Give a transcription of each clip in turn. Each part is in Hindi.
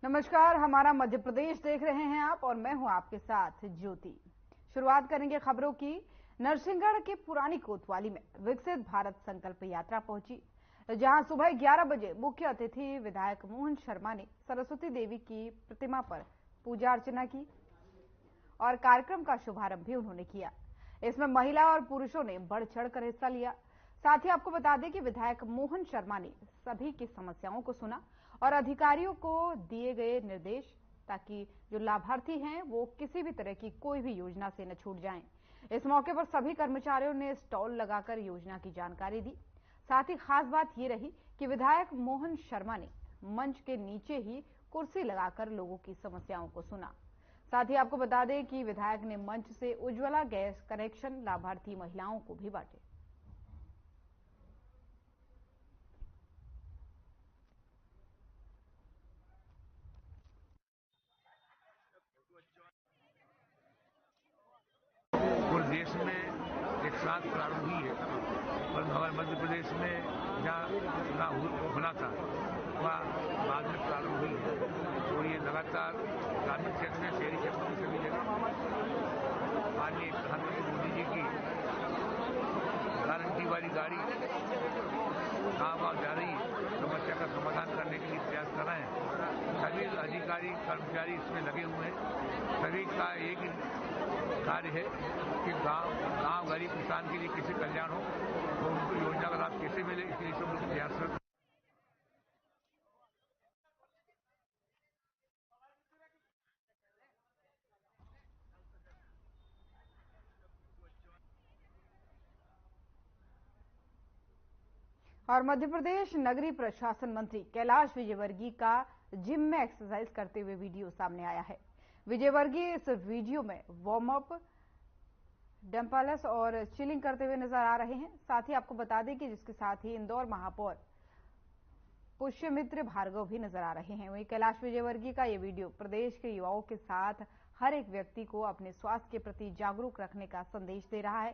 नमस्कार, हमारा मध्य प्रदेश देख रहे हैं आप और मैं हूं आपके साथ ज्योति। शुरुआत करेंगे खबरों की। नरसिंहगढ़ के पुरानी कोतवाली में विकसित भारत संकल्प यात्रा पहुंची, जहां सुबह 11 बजे मुख्य अतिथि विधायक मोहन शर्मा ने सरस्वती देवी की प्रतिमा पर पूजा अर्चना की और कार्यक्रम का शुभारंभ भी उन्होंने किया। इसमें महिला और पुरुषों ने बढ़ चढ़कर हिस्सा लिया। साथ ही आपको बता दें कि विधायक मोहन शर्मा ने सभी की समस्याओं को सुना और अधिकारियों को दिए गए निर्देश, ताकि जो लाभार्थी हैं वो किसी भी तरह की कोई भी योजना से न छूट जाएं। इस मौके पर सभी कर्मचारियों ने स्टॉल लगाकर योजना की जानकारी दी। साथ ही खास बात ये रही कि विधायक मोहन शर्मा ने मंच के नीचे ही कुर्सी लगाकर लोगों की समस्याओं को सुना। साथ ही आपको बता दें कि विधायक ने मंच से उज्ज्वला गैस कनेक्शन लाभार्थी महिलाओं को भी बांटे। पूरे देश में एक साथ प्रारंभ हुई है, और हमारे मध्य प्रदेश में जहाँ होना था वहाँ बाद में प्रारंभ हुई है। और ये लगातार ग्रामीण क्षेत्र में, शहरी क्षेत्रों में सभी जगह माननीय प्रधानमंत्री मोदी जी की गारंटी वाली गाड़ी गाँव जा रही है, समस्या का समाधान करने के लिए प्रयास कर रहे हैं। सभी अधिकारी कर्मचारी इसमें लगे हुए हैं। सभी का एक ही कार्य है कि गांव गरीब किसान के लिए कैसे कल्याण हो और उनको योजना का लाभ कैसे मिले, इसके लिए सब लोग प्रयासरत। और मध्य प्रदेश नगरीय प्रशासन मंत्री कैलाश विजयवर्गीय का जिम में एक्सरसाइज करते हुए वीडियो सामने आया है। विजयवर्गीय इस वीडियो में वार्म अप, डंपल्स और चिलिंग करते हुए नजर आ रहे हैं। साथ ही आपको बता दें कि जिसके साथ ही इंदौर महापौर पुष्यमित्र भार्गव भी नजर आ रहे हैं। वहीं कैलाश विजयवर्गीय का ये वीडियो प्रदेश के युवाओं के साथ हर एक व्यक्ति को अपने स्वास्थ्य के प्रति जागरूक रखने का संदेश दे रहा है।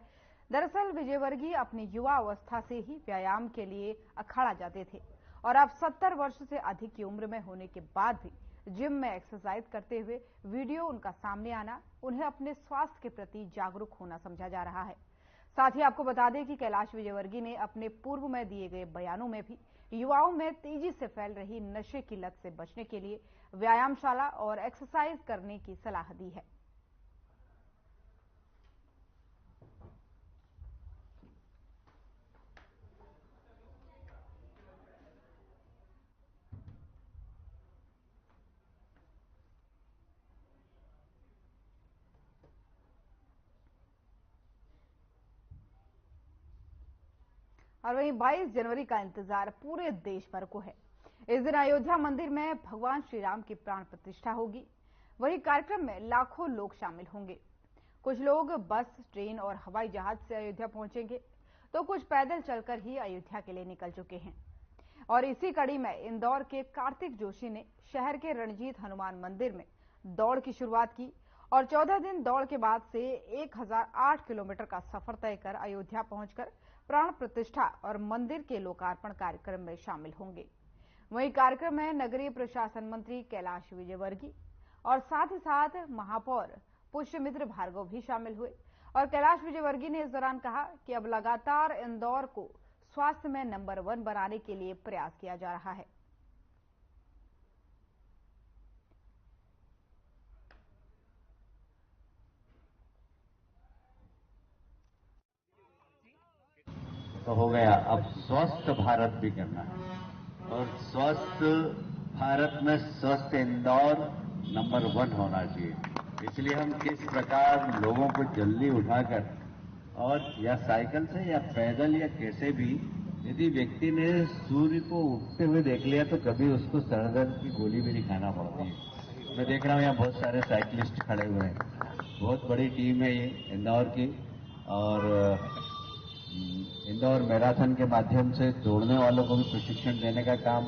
दरअसल विजयवर्गीय अपनी युवा अवस्था से ही व्यायाम के लिए अखाड़ा जाते थे और अब 70 वर्ष से अधिक की उम्र में होने के बाद भी जिम में एक्सरसाइज करते हुए वीडियो उनका सामने आना उन्हें अपने स्वास्थ्य के प्रति जागरूक होना समझा जा रहा है। साथ ही आपको बता दें कि कैलाश विजयवर्गीय ने अपने पूर्व में दिए गए बयानों में भी युवाओं में तेजी से फैल रही नशे की लत से बचने के लिए व्यायामशाला और एक्सरसाइज करने की सलाह दी है। और वहीं 22 जनवरी का इंतजार पूरे देश भर को है। इस दिन अयोध्या मंदिर में भगवान श्री राम की प्राण प्रतिष्ठा होगी। वहीं कार्यक्रम में लाखों लोग शामिल होंगे। कुछ लोग बस, ट्रेन और हवाई जहाज से अयोध्या पहुंचेंगे, तो कुछ पैदल चलकर ही अयोध्या के लिए निकल चुके हैं। और इसी कड़ी में इंदौर के कार्तिक जोशी ने शहर के रणजीत हनुमान मंदिर में दौड़ की शुरुआत की और 14 दिन दौड़ के बाद से 1008 किलोमीटर का सफर तय कर अयोध्या पहुंचकर प्राण प्रतिष्ठा और मंदिर के लोकार्पण कार्यक्रम में शामिल होंगे। वहीं कार्यक्रम में नगरीय प्रशासन मंत्री कैलाश विजयवर्गीय और साथ ही साथ महापौर पुष्यमित्र भार्गव भी शामिल हुए। और कैलाश विजयवर्गीय ने इस दौरान कहा कि अब लगातार इंदौर को स्वास्थ्य में नंबर 1 बनाने के लिए प्रयास किया जा रहा है। तो हो गया, अब स्वस्थ भारत भी करना है, और स्वस्थ भारत में स्वस्थ इंदौर नंबर 1 होना चाहिए। इसलिए हम किस प्रकार लोगों को जल्दी उठाकर, और या साइकिल से या पैदल या कैसे भी, यदि व्यक्ति ने सूर्य को उगते हुए देख लिया तो कभी उसको सरदर्द की गोली भी नहीं खाना पड़ती है। मैं देख रहा हूँ यहाँ बहुत सारे साइकिलिस्ट खड़े हुए हैं, बहुत बड़ी टीम है ये इंदौर की, और इंदौर मैराथन के माध्यम से दौड़ने वालों को भी प्रशिक्षण देने का काम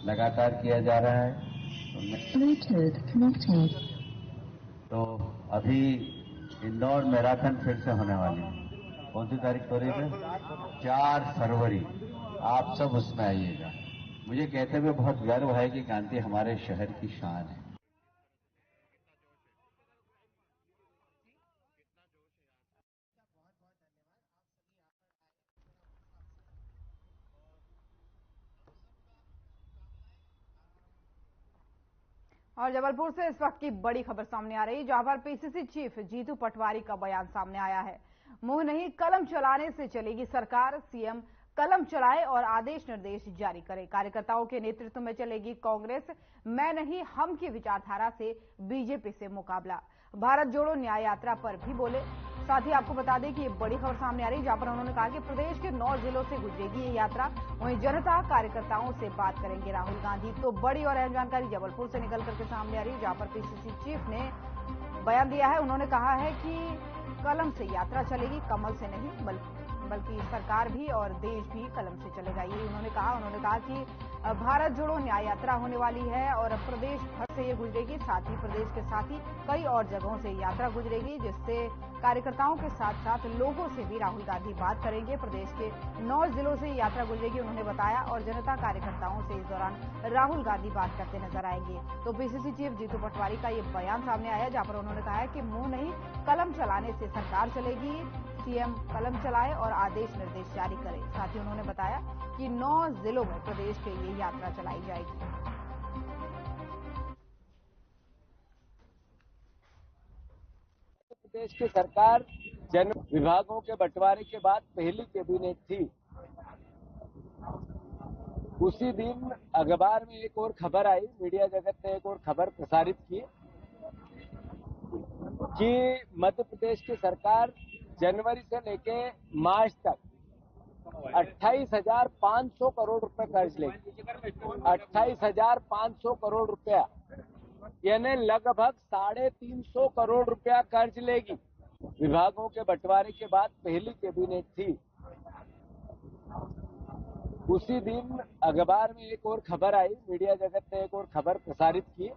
लगातार किया जा रहा है। तो अभी इंदौर मैराथन फिर से होने वाली है। कौन सी तारीख हो रही है? 4 फरवरी। आप सब उसमें आइएगा। मुझे कहते हुए बहुत गर्व है कि कांति हमारे शहर की शान है। और जबलपुर से इस वक्त की बड़ी खबर सामने आ रही है, जहां पर पीसीसी चीफ जीतू पटवारी का बयान सामने आया है। मुंह नहीं कलम चलाने से चलेगी सरकार, सीएम कलम चलाए और आदेश निर्देश जारी करे। कार्यकर्ताओं के नेतृत्व में चलेगी कांग्रेस, मैं नहीं हम की विचारधारा से बीजेपी से मुकाबला। भारत जोड़ो न्याय यात्रा पर भी बोले। साथ ही आपको बता दें कि ये बड़ी खबर सामने आ रही है, जहां पर उन्होंने कहा कि प्रदेश के 9 जिलों से गुजरेगी ये यात्रा। वहीं जनता कार्यकर्ताओं से बात करेंगे राहुल गांधी। तो बड़ी और अहम जानकारी जबलपुर से निकल करके सामने आ रही है, जहां पर पीसीसी चीफ ने बयान दिया है। उन्होंने कहा है कि कलम से यात्रा चलेगी, कमल से नहीं, बल्कि सरकार भी और देश भी कलम से चलेगा, ये उन्होंने कहा कि भारत जोड़ो न्याय यात्रा होने वाली है और प्रदेश भर से ये गुजरेगी। साथ ही प्रदेश के साथ ही कई और जगहों से यात्रा गुजरेगी, जिससे कार्यकर्ताओं के साथ साथ लोगों से भी राहुल गांधी बात करेंगे। प्रदेश के 9 जिलों से यात्रा गुजरेगी उन्होंने बताया, और जनता कार्यकर्ताओं से इस दौरान राहुल गांधी बात करते नजर आएंगे। तो पीसीसी चीफ जीतू पटवारी का ये बयान सामने आया, जहां पर उन्होंने कहा है कि मुंह नहीं कलम चलाने से सरकार चलेगी, सीएम कलम चलाए और आदेश निर्देश जारी करे। साथ ही उन्होंने बताया कि 9 जिलों में प्रदेश के लिए यात्रा चलाई जाएगी। प्रदेश की सरकार जन विभागों के बंटवारे के बाद पहली कैबिनेट थी। उसी दिन अखबार में एक और खबर आई, मीडिया जगत ने एक और खबर प्रसारित की कि मध्य प्रदेश की सरकार जनवरी से लेके मार्च तक 28,500 करोड़ रुपए कर्ज लेगी। 28,500 करोड़ रुपया, यानी लगभग 350 करोड़ रुपया कर्ज लेगी। विभागों के बंटवारे के बाद पहली कैबिनेट थी। उसी दिन अखबार में एक और खबर आई, मीडिया जगत ने एक और खबर प्रसारित की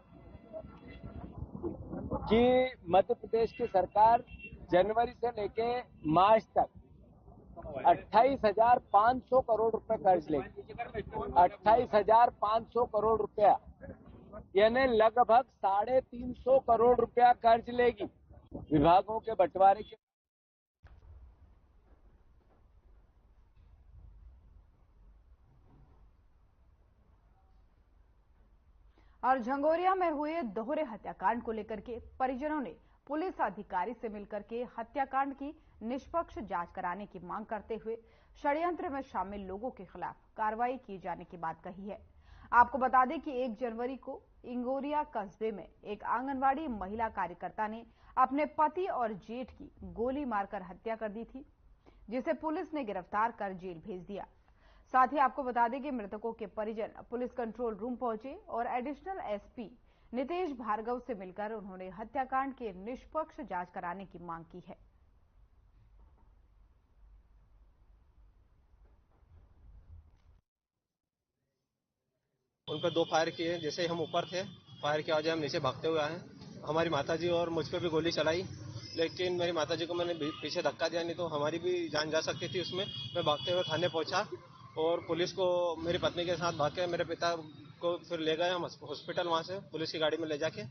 कि मध्य प्रदेश की सरकार जनवरी से लेके मार्च तक 28,500 करोड़ रुपए कर्ज लेगी। 28,500 करोड़ रुपया, यानी लगभग 350 करोड़ रुपया कर्ज लेगी। विभागों के बंटवारे के और झंगोरिया में हुए दोहरे हत्याकांड को लेकर के परिजनों ने पुलिस अधिकारी से मिलकर के हत्याकांड की निष्पक्ष जांच कराने की मांग करते हुए षड्यंत्र में शामिल लोगों के खिलाफ कार्रवाई किए जाने की बात कही है। आपको बता दें कि 1 जनवरी को इंगोरिया कस्बे में एक आंगनवाड़ी महिला कार्यकर्ता ने अपने पति और जेठ की गोली मारकर हत्या कर दी थी, जिसे पुलिस ने गिरफ्तार कर जेल भेज दिया। साथ ही आपको बता दें कि मृतकों के परिजन पुलिस कंट्रोल रूम पहुंचे और एडिशनल एसपी नितेश भार्गव से मिलकर उन्होंने हत्याकांड के निष्पक्ष जांच कराने की मांग की है। उन पर 2 फायर किए। जैसे हम ऊपर थे, फायर की आवाज हम नीचे भागते हुए आए। हमारी माताजी और मुझ पर भी गोली चलाई, लेकिन मेरी माताजी को मैंने पीछे धक्का दिया, नहीं तो हमारी भी जान जा सकती थी उसमें। मैं भागते हुए थाने पहुंचा और पुलिस को मेरी पत्नी के साथ भाग के मेरे पिता को फिर ले गए हम हॉस्पिटल। वहां से पुलिस की गाड़ी में ले जाके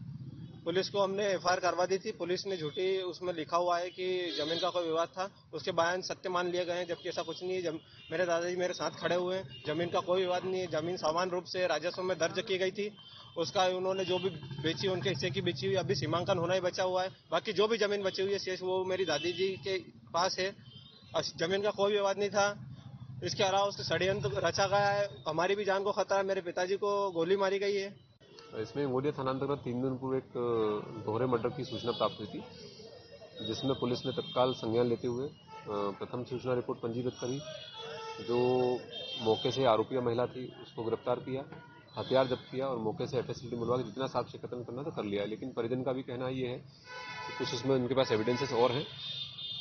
पुलिस को हमने एफआईआर करवा दी थी। पुलिस ने झूठी, उसमें लिखा हुआ है कि जमीन का कोई विवाद था, उसके बयान सत्य मान लिए गए हैं, जबकि ऐसा कुछ नहीं है। मेरे दादाजी मेरे साथ खड़े हुए हैं, जमीन का कोई विवाद नहीं है। जमीन समान रूप से राजस्व में दर्ज की गई थी, उसका उन्होंने जो भी बेची उनके हिस्से की बेची हुई, अभी सीमांकन होना ही बचा हुआ है। बाकी जो भी जमीन बची हुई है शेष वो मेरी दादी जी के पास है। जमीन का कोई विवाद नहीं था। इसके अलावा उससे षड्यंत्र रचा गया है, हमारी भी जान को खतरा है। मेरे पिताजी को गोली मारी गई है। इसमें इंगोरिया थानांतर्गत 3 दिन पूर्व एक दोहरे मर्डर की सूचना प्राप्त हुई थी, जिसमें पुलिस ने तत्काल संज्ञान लेते हुए प्रथम सूचना रिपोर्ट पंजीकृत करी। जो मौके से आरोपी महिला थी उसको गिरफ्तार किया, हथियार जब्त किया और मौके से एफएसएलटी मंगवा के जितना साक्ष्य एकत्र करना था कर लिया। लेकिन परिजन का भी कहना ये है कि कुछ उसमें उनके पास एविडेंसेस और हैं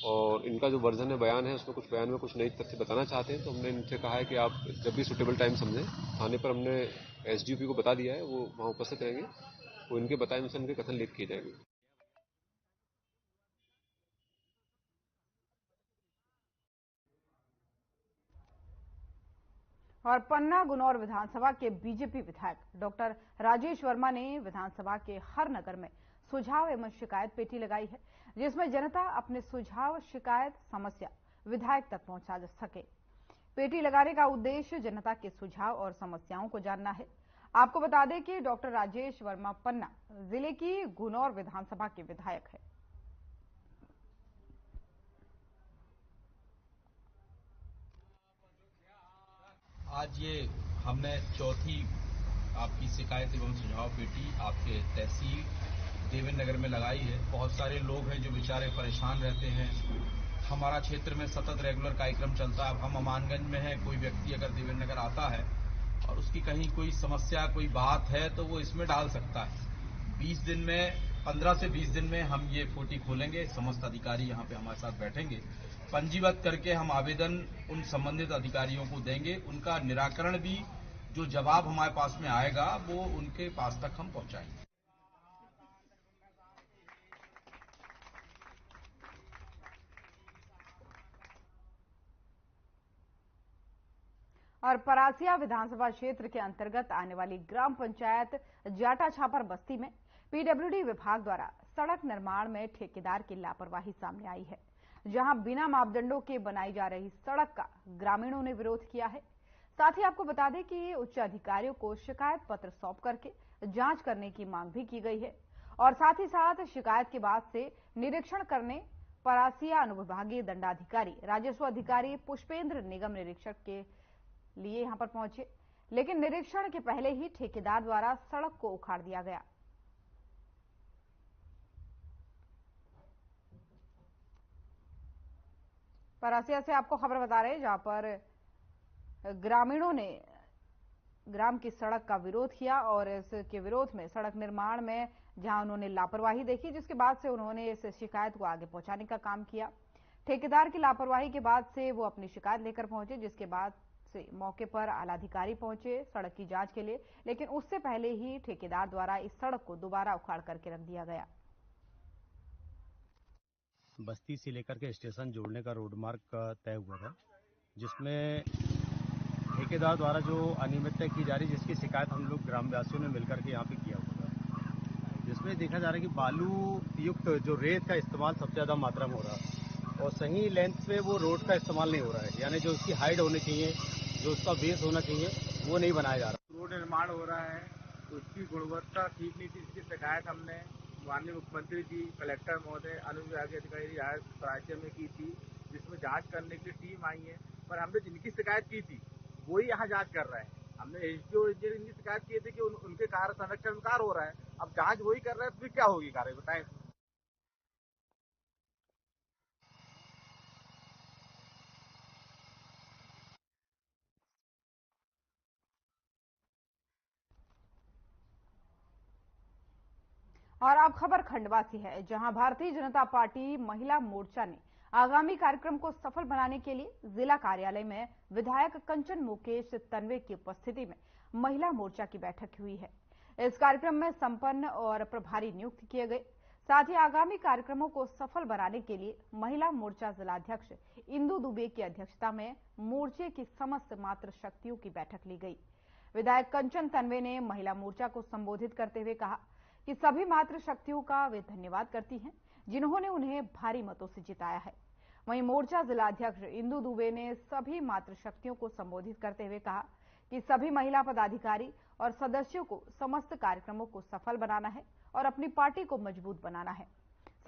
और इनका जो वर्जन है, बयान है, उसमें कुछ बयान में कुछ नई तथ्य बताना चाहते हैं। तो हमने इनसे कहा है कि आप जब भी सुटेबल टाइम समझें, थाने पर हमने एसडीओपी को बता दिया है, वो वहाँ उपस्थित रहेंगे, वो इनके बताए अनुसार उनके कथन लिख किए जाएंगे। और पन्ना गुनौर विधानसभा के बीजेपी विधायक डॉक्टर राजेश वर्मा ने विधानसभा के हर नगर में सुझाव एवं शिकायत पेटी लगाई है, जिसमें जनता अपने सुझाव, शिकायत, समस्या विधायक तक पहुंचा सके। पेटी लगाने का उद्देश्य जनता के सुझाव और समस्याओं को जानना है। आपको बता दें कि डॉक्टर राजेश वर्मा पन्ना जिले की गुनौर विधानसभा के विधायक है। आज ये हमने चौथी आपकी शिकायत एवं सुझाव पेटी आपके तहसील देवेंद्र नगर में लगाई है। बहुत सारे लोग हैं जो बेचारे परेशान रहते हैं। हमारा क्षेत्र में सतत रेगुलर कार्यक्रम चलता है। अब हम अमानगंज में है, कोई व्यक्ति अगर देवेंद्र नगर आता है और उसकी कहीं कोई समस्या, कोई बात है तो वो इसमें डाल सकता है। 20 दिन में, 15 से 20 दिन में हम ये पेटी खोलेंगे। समस्त अधिकारी यहाँ पे हमारे साथ बैठेंगे। पंजीबद्ध करके हम आवेदन उन संबंधित अधिकारियों को देंगे। उनका निराकरण भी, जो जवाब हमारे पास में आएगा वो उनके पास तक हम पहुंचाएंगे। और परासिया विधानसभा क्षेत्र के अंतर्गत आने वाली ग्राम पंचायत जाटा छापर बस्ती में पीडब्ल्यूडी विभाग द्वारा सड़क निर्माण में ठेकेदार की लापरवाही सामने आई है, जहां बिना मापदंडों के बनाई जा रही सड़क का ग्रामीणों ने विरोध किया है। साथ ही आपको बता दें कि उच्च अधिकारियों को शिकायत पत्र सौंप करके जांच करने की मांग भी की गई है और साथ ही साथ शिकायत के बाद से निरीक्षण करने परासिया अनुविभागीय दंडाधिकारी राजस्व अधिकारी पुष्पेंद्र निगम निरीक्षक के लिए यहां पर पहुंचे, लेकिन निरीक्षण के पहले ही ठेकेदार द्वारा सड़क को उखाड़ दिया गया। परासिया से आपको खबर बता रहे हैं, जहां पर ग्रामीणों ने ग्राम की सड़क का विरोध किया और इसके विरोध में सड़क निर्माण में जहां उन्होंने लापरवाही देखी, जिसके बाद से उन्होंने इस शिकायत को आगे पहुंचाने का काम किया। ठेकेदार की लापरवाही के बाद से वो अपनी शिकायत लेकर पहुंचे, जिसके बाद से मौके पर आलाधिकारी पहुंचे सड़क की जांच के लिए, लेकिन उससे पहले ही ठेकेदार द्वारा इस सड़क को दोबारा उखाड़ करके रख दिया गया। बस्ती से लेकर के स्टेशन जोड़ने का रोड मार्ग तय हुआ था, जिसमें ठेकेदार द्वारा जो अनियमितता की जा रही, जिसकी शिकायत हम लोग ग्रामवासियों ने मिलकर के यहाँ पे किया हुआ था, जिसमें देखा जा रहा है कि बालू युक्त जो रेत का इस्तेमाल सबसे ज़्यादा मात्रा में हो रहा है और सही लेंथ पे वो रोड का इस्तेमाल नहीं हो रहा है। यानी जो उसकी हाइट होनी चाहिए, जो उसका बेस होना चाहिए, वो नहीं बनाया जा रहा। रोड निर्माण हो रहा है तो उसकी गुणवत्ता ठीक नहीं थी, इसकी शिकायत हमने माननीय मुख्यमंत्री जी, कलेक्टर महोदय, अनुविभागीय अधिकारी परासिया में की थी, जिसमें जांच करने की टीम आई है। पर हमने जिनकी शिकायत की थी वही यहाँ जांच कर रहे हैं। हमने एसडीओ इंजीनियर इनकी शिकायत की थी कि उनके कार्य संरक्षण में कार्य हो रहा है, अब जांच वही कर रहे हैं तो फिर क्या होगी कार्य, बताएं। और अब खबर खंडवा से है, जहां भारतीय जनता पार्टी महिला मोर्चा ने आगामी कार्यक्रम को सफल बनाने के लिए जिला कार्यालय में विधायक कंचन मुकेश तन्वे की उपस्थिति में महिला मोर्चा की बैठक हुई है। इस कार्यक्रम में संपन्न और प्रभारी नियुक्त किए गए। साथ ही आगामी कार्यक्रमों को सफल बनाने के लिए महिला मोर्चा जिलाध्यक्ष इंदु दुबे की अध्यक्षता में मोर्चे की समस्त मातृ शक्तियों की बैठक ली गई। विधायक कंचन तन्वे ने महिला मोर्चा को संबोधित करते हुए कहा कि सभी मातृ शक्तियों का वे धन्यवाद करती हैं, जिन्होंने उन्हें भारी मतों से जिताया है। वहीं मोर्चा जिलाध्यक्ष इंदु दुबे ने सभी मातृ शक्तियों को संबोधित करते हुए कहा कि सभी महिला पदाधिकारी और सदस्यों को समस्त कार्यक्रमों को सफल बनाना है और अपनी पार्टी को मजबूत बनाना है।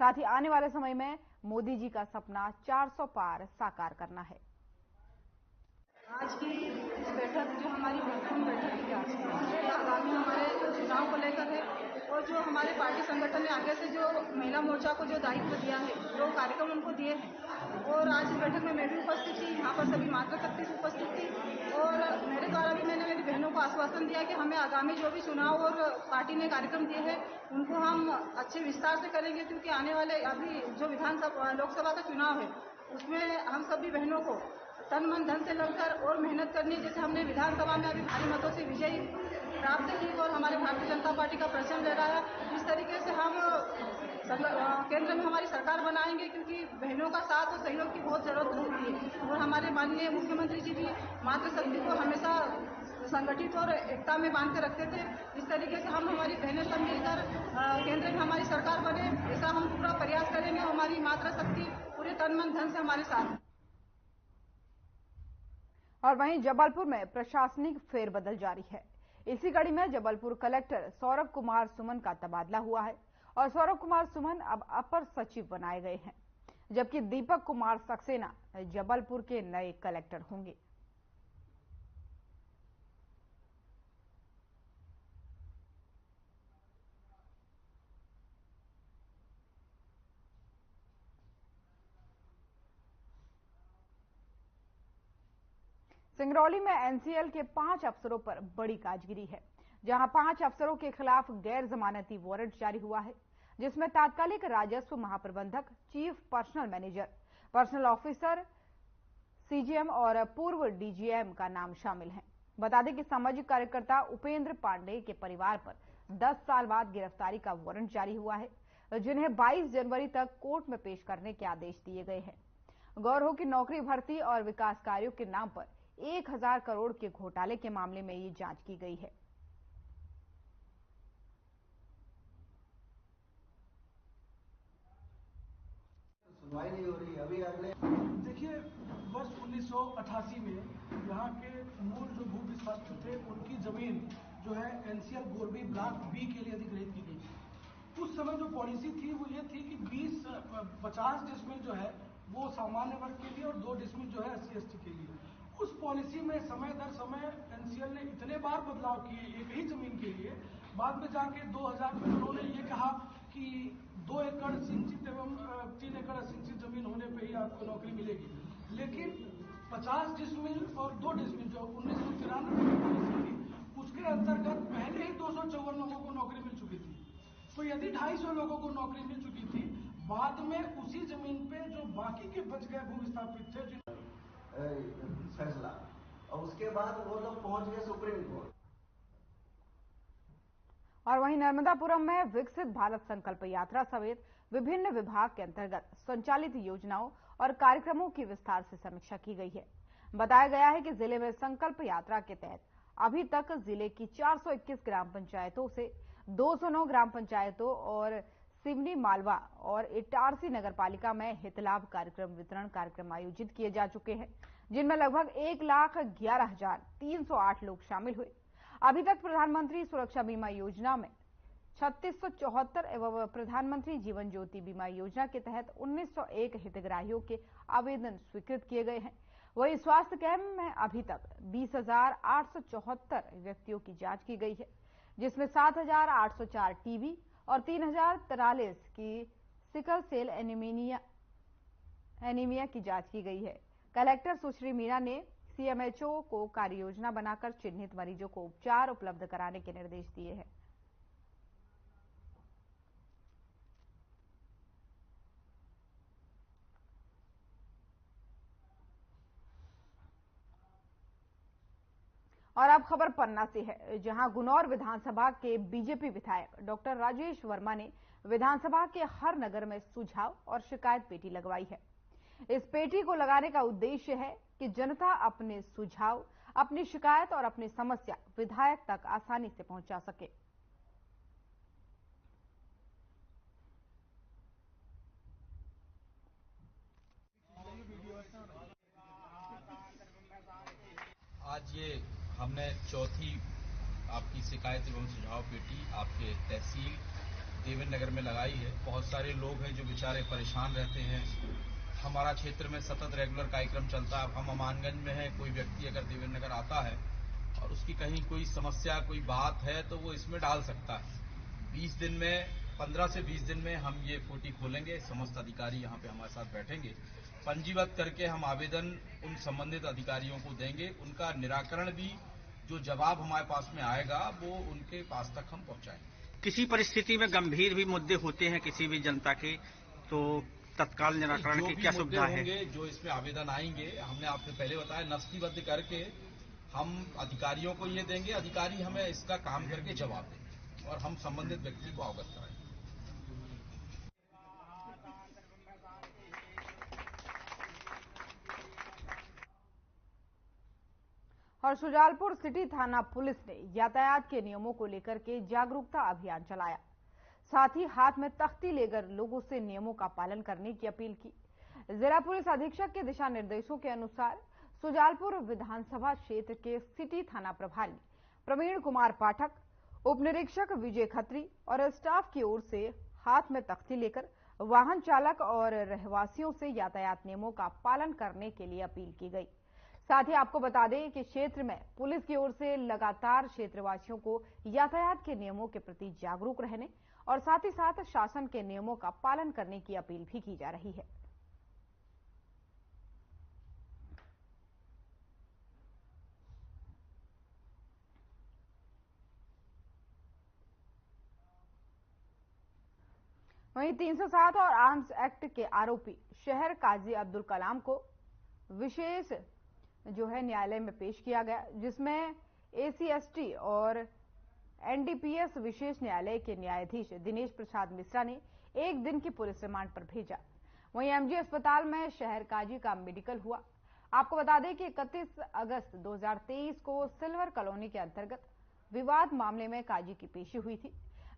साथ ही आने वाले समय में मोदी जी का सपना 400 पार साकार करना है। आज की इस बैठक जो हमारी महत्वपूर्ण बैठक है, आगामी हमारे चुनाव को लेकर है और जो हमारे पार्टी संगठन ने आगे से जो महिला मोर्चा को जो दायित्व दिया है, जो कार्यक्रम उनको दिए हैं, और आज इस बैठक में मैं भी उपस्थित थी। यहाँ पर सभी मातृ शक्ति उपस्थित थी और मेरे द्वारा भी मैंने मेरी बहनों को आश्वासन दिया कि हमें आगामी जो भी चुनाव और पार्टी ने कार्यक्रम दिए हैं उनको हम अच्छे विस्तार से करेंगे, क्योंकि आने वाले अभी जो विधानसभा लोकसभा का चुनाव है उसमें हम सभी बहनों को तन मन धन से लगकर और मेहनत करनी। जैसे हमने विधानसभा में अभी भारी मतों से विजयी प्राप्त की और हमारे भारतीय जनता पार्टी का प्रचलन ले रहा है, इस तरीके से हम केंद्र में हमारी सरकार बनाएंगे, क्योंकि बहनों का साथ और सहयोग की बहुत जरूरत होती है और हमारे हमारे माननीय मुख्यमंत्री जी भी मातृशक्ति को हमेशा संगठित और एकता में बांध के रखते थे। इस तरीके से हम हमारी बहनें सब मिलकर केंद्र में हमारी सरकार बने, ऐसा हम पूरा प्रयास करेंगे। हमारी मातृशक्ति पूरे तन मन धन से हमारे साथ है। और वहीं जबलपुर में प्रशासनिक फेरबदल जारी है। इसी कड़ी में जबलपुर कलेक्टर सौरभ कुमार सुमन का तबादला हुआ है और सौरभ कुमार सुमन अब अपर सचिव बनाए गए हैं, जबकि दीपक कुमार सक्सेना जबलपुर के नए कलेक्टर होंगे। सिंगरौली में एनसीएल के 5 अफसरों पर बड़ी काजगिरी है, जहां 5 अफसरों के खिलाफ गैर जमानती वारंट जारी हुआ है, जिसमें तात्कालिक राजस्व महाप्रबंधक, chief personnel manager, personnel officer, CGM और पूर्व डीजीएम का नाम शामिल है। बता दें कि सामाजिक कार्यकर्ता उपेंद्र पांडे के परिवार पर 10 साल बाद गिरफ्तारी का वारंट जारी हुआ है, जिन्हें 22 जनवरी तक कोर्ट में पेश करने के आदेश दिए गए हैं। गौर हो कि नौकरी भर्ती और विकास कार्यों के नाम पर 1000 करोड़ के घोटाले के मामले में ये जांच की गई है। सुनवाई नहीं हो रही अभी। अगले देखिए, वर्ष 1988 में यहाँ के मूल जो भू विस्थापित थे उनकी जमीन जो है एनसीएल गोरबी ब्लॉक बी के लिए अधिग्रहित की गई। उस समय जो पॉलिसी थी वो ये थी कि 50 डिसमिल जो है वो सामान्य वर्ग के लिए और 2 डिसमिल जो है SC/ST के लिए। उस पॉलिसी में समय दर समय एनसीएल ने इतने बार बदलाव किए एक ही जमीन के लिए। बाद में जाके 2000 में उन्होंने ये कहा कि 2 एकड़ सिंचित एवं 3 एकड़ असिंचित जमीन होने पे ही आपको नौकरी मिलेगी। लेकिन 50 डिसमिल और 2 डिसमिल जो 1993 की पॉलिसी थी उसके अंतर्गत पहले ही 254 लोगों को नौकरी मिल चुकी थी। तो यदि 250 लोगों को नौकरी मिल चुकी थी, बाद में उसी जमीन पे जो बाकी के बच गए भू विस्थापित थे फैसला, और उसके बाद वो लोग पहुंच गए सुप्रीम कोर्ट। और वहीं नर्मदापुरम में विकसित भारत संकल्प यात्रा समेत विभिन्न विभाग के अंतर्गत संचालित योजनाओं और कार्यक्रमों की विस्तार से समीक्षा की गई है। बताया गया है कि जिले में संकल्प यात्रा के तहत अभी तक जिले की 421 ग्राम पंचायतों से 209 ग्राम पंचायतों और सिवनी, मालवा और इटारसी नगरपालिका में हितलाभ कार्यक्रम वितरण कार्यक्रम आयोजित किए जा चुके हैं, जिनमें लगभग 1,11,308 लोग शामिल हुए। अभी तक प्रधानमंत्री सुरक्षा बीमा योजना में 3674 एवं प्रधानमंत्री जीवन ज्योति बीमा योजना के तहत 1901 हितग्राहियों के आवेदन स्वीकृत किए गए हैं। वहीं स्वास्थ्य कैंप में अभी तक 20,874 व्यक्तियों की जांच की गई है, जिसमें 7,804 टीबी और 3,043 की सिकल सेल एनीमिया की जांच की गई है। कलेक्टर सुश्री मीना ने सीएमएचओ को कार्य योजना बनाकर चिन्हित मरीजों को उपचार उपलब्ध कराने के निर्देश दिए हैं। और अब खबर पन्ना से है, जहां गुनौर विधानसभा के बीजेपी विधायक डॉक्टर राजेश वर्मा ने विधानसभा के हर नगर में सुझाव और शिकायत पेटी लगवाई है। इस पेटी को लगाने का उद्देश्य है कि जनता अपने सुझाव, अपनी शिकायत और अपनी समस्या विधायक तक आसानी से पहुंचा सके। आज ये हमने चौथी आपकी शिकायत एवं सुझाव पेटी आपके तहसील देवेंद्र नगर में लगाई है। बहुत सारे लोग हैं जो बेचारे परेशान रहते हैं। हमारा क्षेत्र में सतत रेगुलर कार्यक्रम चलता है। हम अमानगंज में है, कोई व्यक्ति अगर देवेंद्र नगर आता है और उसकी कहीं कोई समस्या, कोई बात है तो वो इसमें डाल सकता है। 20 दिन में, 15 से 20 दिन में हम ये पेटी खोलेंगे। समस्त अधिकारी यहाँ पे हमारे साथ बैठेंगे। पंजीबद्ध करके हम आवेदन उन संबंधित अधिकारियों को देंगे। उनका निराकरण भी, जो जवाब हमारे पास में आएगा वो उनके पास तक हम पहुंचाएंगे। किसी परिस्थिति में गंभीर भी मुद्दे होते हैं किसी भी जनता के, तो तत्काल निराकरण की क्या सुविधा है? जो इसमें आवेदन आएंगे, हमने आपसे पहले बताया, नस्तीबद्ध करके हम अधिकारियों को ये देंगे। अधिकारी हमें इसका काम करके जवाब देंगे और हम संबंधित व्यक्ति को अवगत कराएंगे। और शुजालपुर सिटी थाना पुलिस ने यातायात के नियमों को लेकर के जागरूकता अभियान चलाया। साथ ही हाथ में तख्ती लेकर लोगों से नियमों का पालन करने की अपील की। जिला पुलिस अधीक्षक के दिशा निर्देशों के अनुसार शुजालपुर विधानसभा क्षेत्र के सिटी थाना प्रभारी प्रवीण कुमार पाठक, उप निरीक्षक विजय खत्री और स्टाफ की ओर से हाथ में तख्ती लेकर वाहन चालक और रहवासियों से यातायात नियमों का पालन करने के लिए अपील की गई। साथ ही आपको बता दें कि क्षेत्र में पुलिस की ओर से लगातार क्षेत्रवासियों को यातायात के नियमों के प्रति जागरूक रहने और साथ ही साथ शासन के नियमों का पालन करने की अपील भी की जा रही है। वहीं 307 और आर्म्स एक्ट के आरोपी शहर काजी अब्दुल कलाम को विशेष न्यायालय में पेश किया गया, जिसमें एसीएसटी और एनडीपीएस विशेष न्यायालय के न्यायाधीश दिनेश प्रसाद मिश्रा ने 1 दिन की पुलिस रिमांड पर भेजा। वहीं एमजी अस्पताल में शहर काजी का मेडिकल हुआ। आपको बता दें कि 31 अगस्त 2023 को सिल्वर कॉलोनी के अंतर्गत विवाद मामले में काजी की पेशी हुई थी।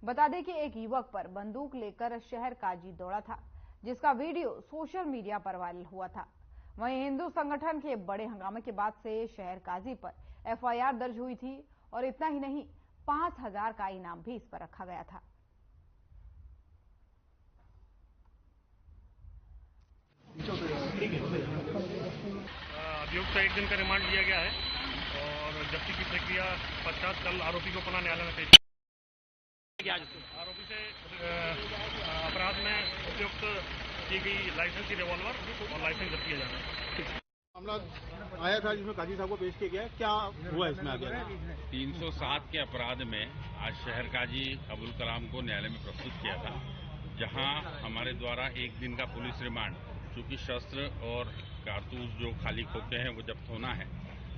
बता दें कि एक युवक पर बंदूक लेकर शहर काजी दौड़ा था, जिसका वीडियो सोशल मीडिया पर वायरल हुआ था। वहीं हिंदू संगठन के बड़े हंगामे के बाद से शहर काजी पर एफआईआर दर्ज हुई थी और इतना ही नहीं 5000 का इनाम भी इस पर रखा गया था। अभियुक्त को 1 दिन का रिमांड लिया गया है और जब्ती की प्रक्रिया पश्चात कल आरोपी को पुनः न्यायालय में पेश किया। आरोपी से अपराध में उपयुक्त की गई लाइसेंसी रिवॉल्वर और लाइसेंस जब्त किया जा रहा है। मामला आया था जिसमें काजी साहब को पेश किया गया, क्या हुआ इसमें आगे? 307 के अपराध में आज शहर काजी अब्दुल कलाम को न्यायालय में प्रस्तुत किया था, जहां हमारे द्वारा 1 दिन का पुलिस रिमांड, चूंकि शस्त्र और कारतूस जो खाली खोखे हैं वो जब्त होना है,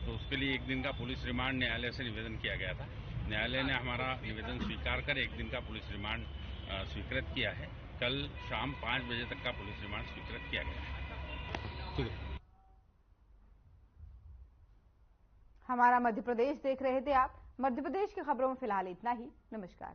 तो उसके लिए 1 दिन का पुलिस रिमांड न्यायालय से निवेदन किया गया था। न्यायालय ने हमारा निवेदन स्वीकार कर 1 दिन का पुलिस रिमांड स्वीकृत किया है। कल शाम 5 बजे तक का पुलिस रिमांड स्वीकृत किया गया है। हमारा मध्य प्रदेश देख रहे थे आप। मध्य प्रदेश की खबरों में फिलहाल इतना ही। नमस्कार।